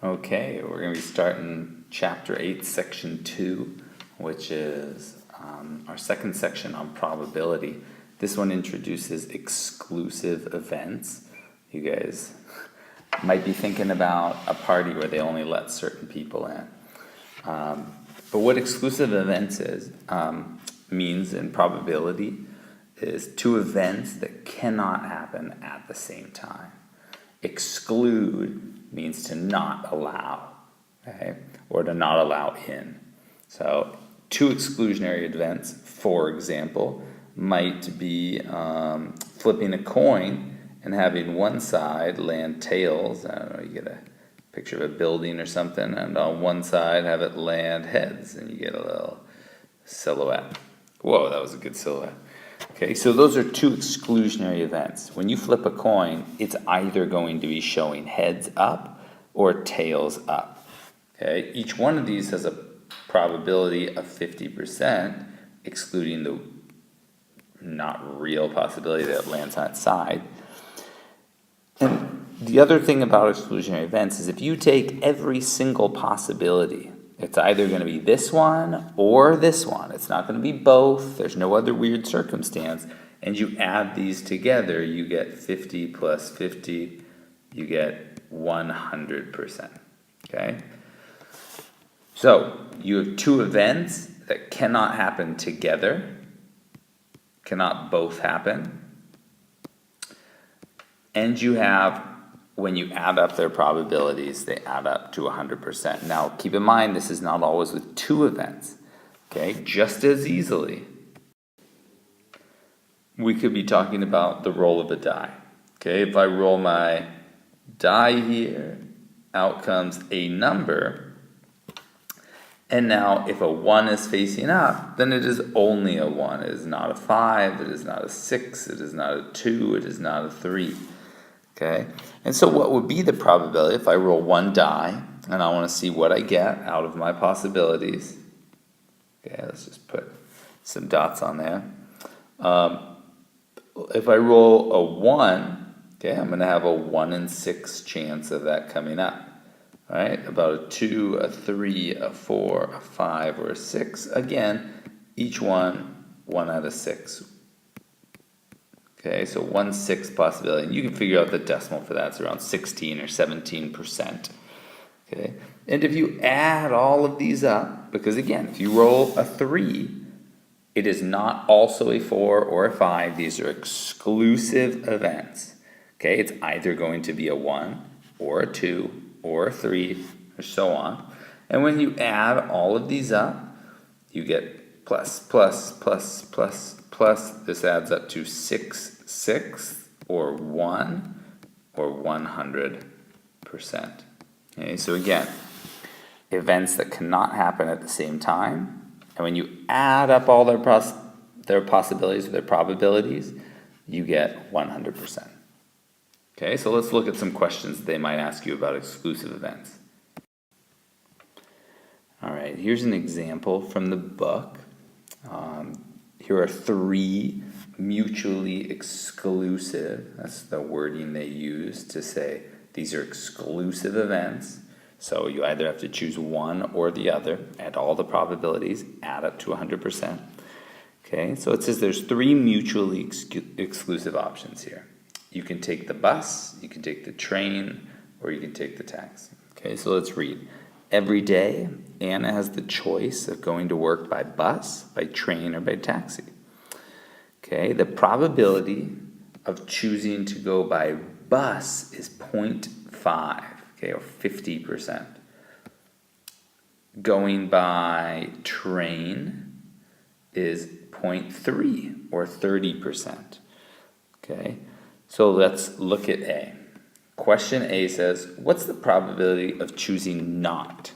Okay, we're going to be starting Chapter 8, Section 2, which is our second section on probability. This one introduces exclusive events. You guys might be thinking about a party where they only let certain people in. But what exclusive events means in probability is two events that cannot happen at the same time. Exclude means to not allow, okay, or to not allow in. So two exclusionary events, for example, might be flipping a coin and having one side land tails. I don't know, you get a picture of a building or something, and on one side have it land heads, and you get a little silhouette. Whoa, that was a good silhouette. Okay, so those are two exclusionary events. When you flip a coin, it's either going to be showing heads up or tails up. Okay, each one of these has a probability of 50%, excluding the not real possibility that it lands on its side. And the other thing about exclusionary events is if you take every single possibility, it's either going to be this one or this one. It's not going to be both. There's no other weird circumstance. And you add these together, you get 50 plus 50, you get 100%. Okay? So you have two events that cannot happen together, cannot both happen. And you have, when you add up their probabilities, they add up to 100%. Now, keep in mind, this is not always with two events, okay? Just as easily, we could be talking about the roll of a die, okay? If I roll my die here, out comes a number, and now if a 1 is facing up, then it is only a 1. It is not a 5, it is not a 6, it is not a 2, it is not a 3. Okay, and so what would be the probability if I roll one die and I want to see what I get out of my possibilities? Okay, let's just put some dots on there. If I roll a 1, okay, I'm going to have a 1 in 6 chance of that coming up. All right, about a 2, a 3, a 4, a 5, or a 6. Again, each one 1 out of 6. Okay, so 1/6 possibility. And you can figure out the decimal for that. It's around 16 or 17%. Okay, and if you add all of these up, because again, if you roll a 3, it is not also a 4 or a 5. These are exclusive events. Okay, it's either going to be a 1 or a 2 or a 3 or so on. And when you add all of these up, you get plus, plus, plus, plus, plus. This adds up to 6/6 or 1 or 100%. Okay, so again, events that cannot happen at the same time, and when you add up all their possibilities, their probabilities, you get 100%. Okay, so let's look at some questions they might ask you about exclusive events. All right, here's an example from the book. Here are 3 mutually exclusive, that's the wording they use to say these are exclusive events. So you either have to choose one or the other, add all the probabilities, add up to 100%. Okay, so it says there's 3 mutually exclusive options here. You can take the bus, you can take the train, or you can take the taxi. Okay, so let's read. Every day, Anna has the choice of going to work by bus, by train, or by taxi. Okay, the probability of choosing to go by bus is 0.5, okay, or 50%. Going by train is 0.3, or 30%. Okay, so let's look at A. Question A says, what's the probability of choosing not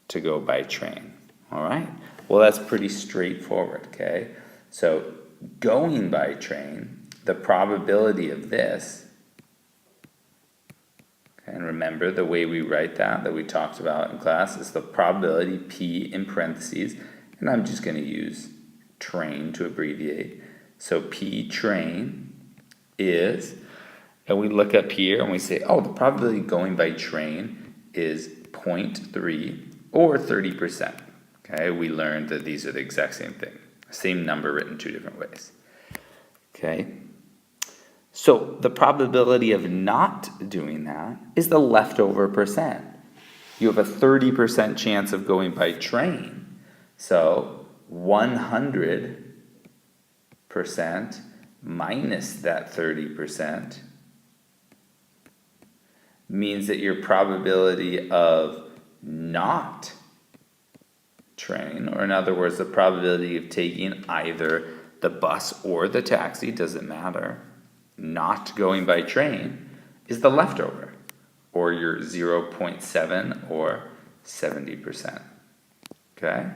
to go by train? All right, well, that's pretty straightforward, okay? So going by train, the probability of this, okay, and remember the way we write that we talked about in class, is the probability P in parentheses, and I'm just going to use train to abbreviate. So P train is, and we look up here and we say, oh, the probability of going by train is 0.3 or 30%. Okay, we learned that these are the exact same thing. Same number written two different ways. Okay, so the probability of not doing that is the leftover percent. You have a 30% chance of going by train. So 100% minus that 30% means that your probability of not train, or in other words, the probability of taking either the bus or the taxi, doesn't matter, not going by train, is the leftover, or your 0.7 or 70%. Okay?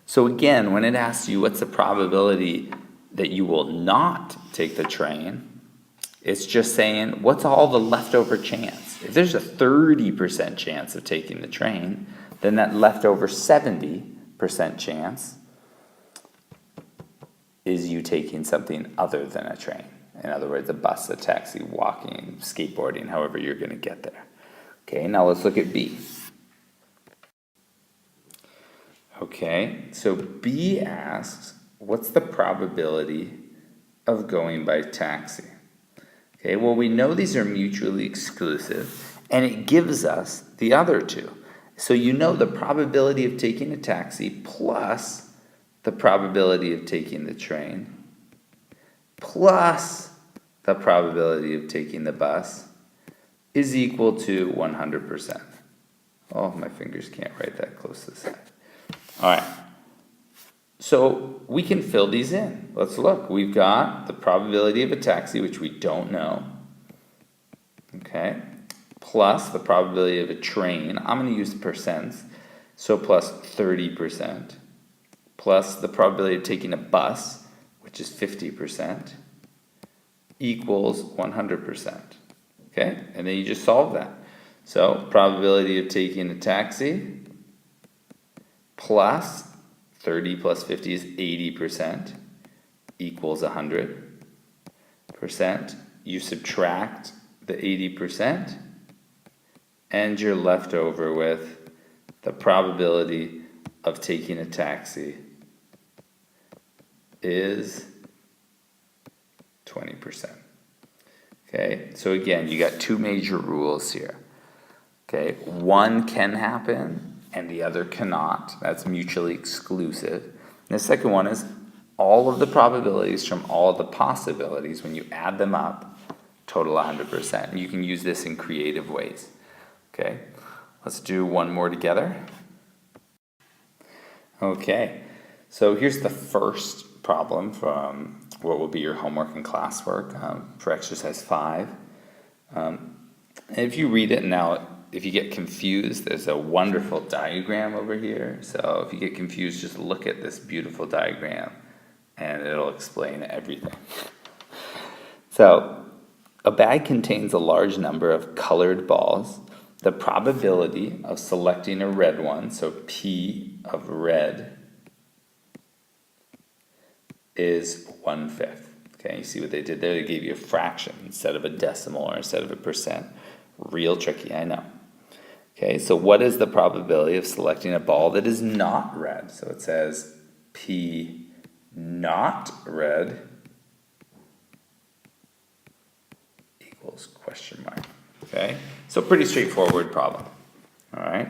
So again, when it asks you what's the probability that you will not take the train, it's just saying, what's all the leftover chance? If there's a 30% chance of taking the train, then that leftover 70% chance is you taking something other than a train. In other words, a bus, a taxi, walking, skateboarding, however you're going to get there. Okay, now let's look at B. Okay, so B asks, what's the probability of going by taxi? Okay, well, we know these are mutually exclusive, and it gives us the other two. So you know the probability of taking a taxi plus the probability of taking the train plus the probability of taking the bus is equal to 100%. Oh, my fingers can't write that close to the side. All right, so we can fill these in. Let's look. We've got the probability of a taxi, which we don't know, okay, plus the probability of a train. I'm going to use percents, so plus 30%, plus the probability of taking a bus, which is 50%, equals 100%, okay, and then you just solve that. So probability of taking a taxi plus 30 plus 50 is 80%, equals 100%. You subtract the 80%, and you're left over with the probability of taking a taxi is 20%. Okay, so again, you got two major rules here. Okay, one can happen and the other cannot. That's mutually exclusive. And the second one is all of the probabilities from all of the possibilities, when you add them up, total 100%. And you can use this in creative ways. Okay, let's do one more together. Okay, so here's the first problem from what will be your homework and classwork for exercise 5. And if you read it now, if you get confused, there's a wonderful diagram over here. So if you get confused, just look at this beautiful diagram and it'll explain everything. So a bag contains a large number of colored balls. The probability of selecting a red one, so P of red, is 1/5. Okay, you see what they did there? They gave you a fraction instead of a decimal or instead of a percent. Real tricky, I know. Okay, so what is the probability of selecting a ball that is not red? So it says P not red equals question mark. Okay, so pretty straightforward problem. All right,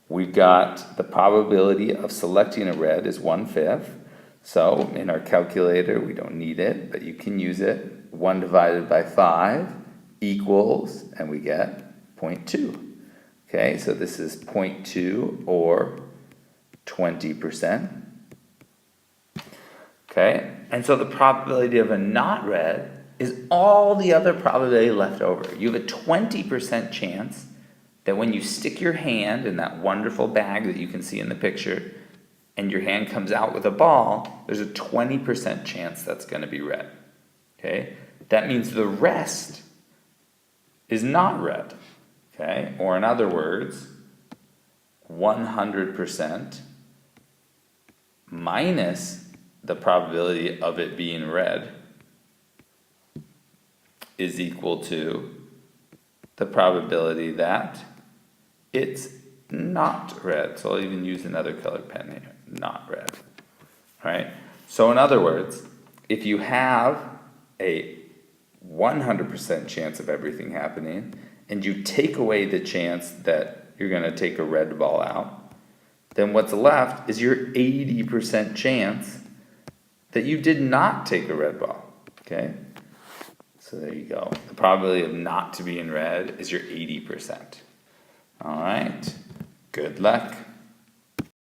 we've got the probability of selecting a red is 1/5. So in our calculator, we don't need it, but you can use it. 1 divided by 5 equals, and we get 0.2. Okay, so this is 0.2 or 20%. Okay, and so the probability of a not red is all the other probability left over. You have a 20% chance that when you stick your hand in that wonderful bag that you can see in the picture, and your hand comes out with a ball, there's a 20% chance that's going to be red. Okay, that means the rest is not red. Okay, or in other words, 100% minus the probability of it being red is equal to the probability that it's not red. So I'll even use another colored pen here, not red. All right? So in other words, if you have a 100% chance of everything happening, and you take away the chance that you're going to take a red ball out, then what's left is your 80% chance that you did not take a red ball. Okay? So there you go. The probability of not to be in red is your 80%. All right? Good luck.